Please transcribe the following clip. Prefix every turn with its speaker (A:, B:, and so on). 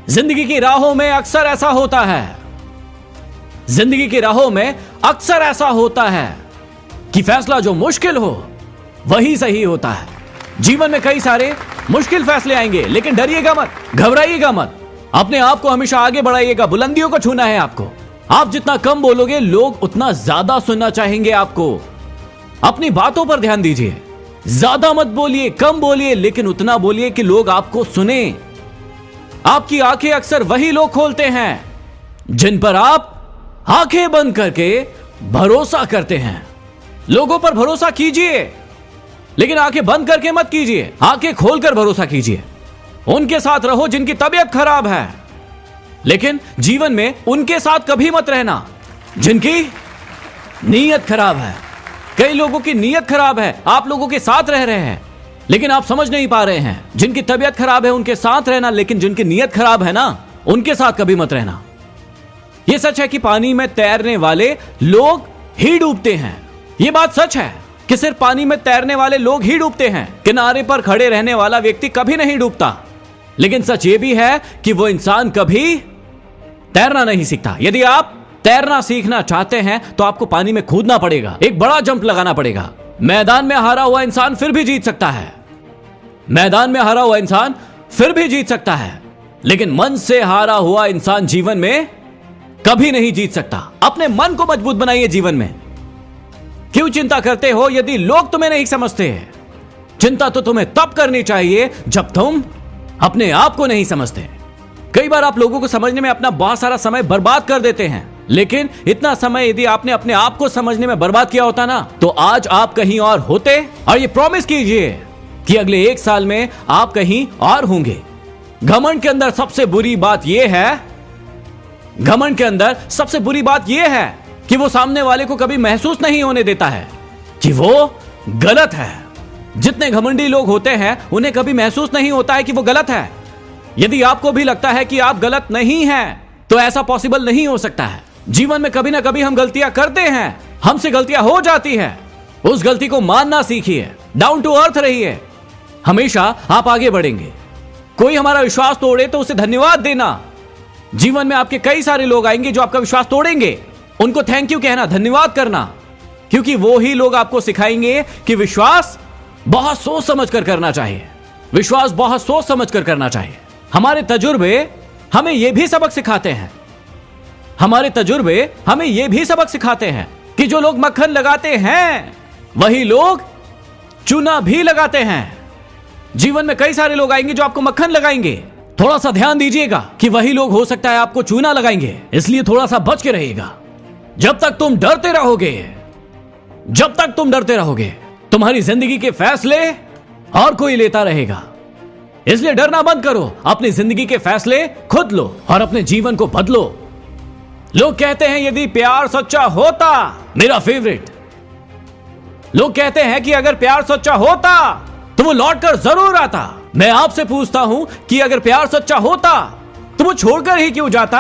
A: जिंदगी की राहों में अक्सर ऐसा होता है, जिंदगी की राहों में अक्सर ऐसा होता है कि फैसला जो मुश्किल हो वही सही होता है। जीवन में कई सारे मुश्किल फैसले आएंगे, लेकिन डरिएगा मत, घबराइएगा मत। अपने आप को हमेशा आगे बढ़ाइएगा, बुलंदियों को छूना है आपको। आप जितना कम बोलोगे, लोग उतना ज्यादा सुनना चाहेंगे आपको। अपनी बातों पर ध्यान दीजिए, ज्यादा मत बोलिए, कम बोलिए, लेकिन उतना बोलिए कि लोग आपको सुने। आपकी आंखें अक्सर वही लोग खोलते हैं जिन पर आप आंखें बंद करके भरोसा करते हैं। लोगों पर भरोसा कीजिए, लेकिन आंखें बंद करके मत कीजिए, आंखें खोलकर भरोसा कीजिए। उनके साथ रहो जिनकी तबीयत खराब है, लेकिन जीवन में उनके साथ कभी मत रहना जिनकी नीयत खराब है। कई लोगों की नीयत खराब है, आप लोगों के साथ रह रहे हैं, लेकिन आप समझ नहीं पा रहे हैं। जिनकी तबीयत खराब है उनके साथ रहना, लेकिन जिनकी नीयत खराब है ना, उनके साथ कभी मत रहना। यह सच है कि पानी में तैरने वाले लोग ही डूबते हैं। यह बात सच है कि सिर्फ पानी में तैरने वाले लोग ही डूबते हैं। किनारे पर खड़े रहने वाला व्यक्ति कभी नहीं डूबता। लेकिन सच यह भी है कि वो इंसान कभी तैरना नहीं सीखता। यदि आप तैरना सीखना चाहते हैं तो आपको पानी में कूदना पड़ेगा, एक बड़ा जंप लगाना पड़ेगा। मैदान में हारा हुआ इंसान फिर भी जीत सकता है, मैदान में हारा हुआ इंसान फिर भी जीत सकता है, लेकिन मन से हारा हुआ इंसान जीवन में कभी नहीं जीत सकता। अपने मन को मजबूत बनाइए जीवन में। क्यों चिंता करते हो यदि लोग तुम्हें नहीं समझते? चिंता तो तुम्हें तब करनी चाहिए जब तुम अपने आप को नहीं समझते। कई बार आप लोगों को समझने में अपना बहुत सारा समय बर्बाद कर देते हैं, लेकिन इतना समय यदि आपने अपने आप को समझने में बर्बाद किया होता ना, तो आज आप कहीं और होते। और ये प्रॉमिस कीजिए कि अगले 1 साल में आप कहीं और होंगे। घमंड के अंदर सबसे बुरी बात यह है, घमंड के अंदर सबसे बुरी बात यह है कि वो सामने वाले को कभी महसूस नहीं होने देता है कि वो गलत है। जितने घमंडी लोग होते हैं उन्हें कभी महसूस नहीं होता है कि वो गलत है। यदि आपको भी लगता है कि आप गलत नहीं हैं, तो ऐसा पॉसिबल नहीं हो सकता है। जीवन में कभी ना कभी हम गलतियां करते हैं, हमसे गलतियां हो जाती है। उस गलती को मानना सीखिए, डाउन टू अर्थ रहिए, हमेशा आप आगे बढ़ेंगे। कोई हमारा विश्वास तोड़े तो उसे धन्यवाद देना। जीवन में आपके कई सारे लोग आएंगे जो आपका विश्वास तोड़ेंगे, उनको थैंक यू कहना, धन्यवाद करना, क्योंकि वो ही लोग आपको सिखाएंगे कि विश्वास बहुत सोच समझ कर करना चाहिए। विश्वास बहुत सोच समझ कर करना चाहिए। हमारे तजुर्बे हमें यह भी सबक सिखाते हैं, हमारे तजुर्बे हमें यह भी सबक सिखाते हैं कि जो लोग मक्खन लगाते हैं वही लोग चूना भी लगाते हैं। जीवन में कई सारे लोग आएंगे जो आपको मक्खन लगाएंगे। थोड़ा सा ध्यान दीजिएगा कि वही लोग हो सकता है आपको चूना लगाएंगे, इसलिए थोड़ा सा बच के रहिएगा। जब तक तुम डरते रहोगे, जब तक तुम डरते रहोगे, तुम्हारी जिंदगी के फैसले और कोई लेता रहेगा। इसलिए डरना बंद करो, अपनी जिंदगी के फैसले खुद लो और अपने जीवन को बदलो। लोग कहते हैं यदि प्यार सच्चा होता, मेरा फेवरेट, लोग कहते हैं कि अगर प्यार सच्चा होता तो वो लौट कर जरूर आता। मैं आपसे पूछता हूं कि अगर प्यार सच्चा होता तो वो छोड़कर ही क्यों जाता?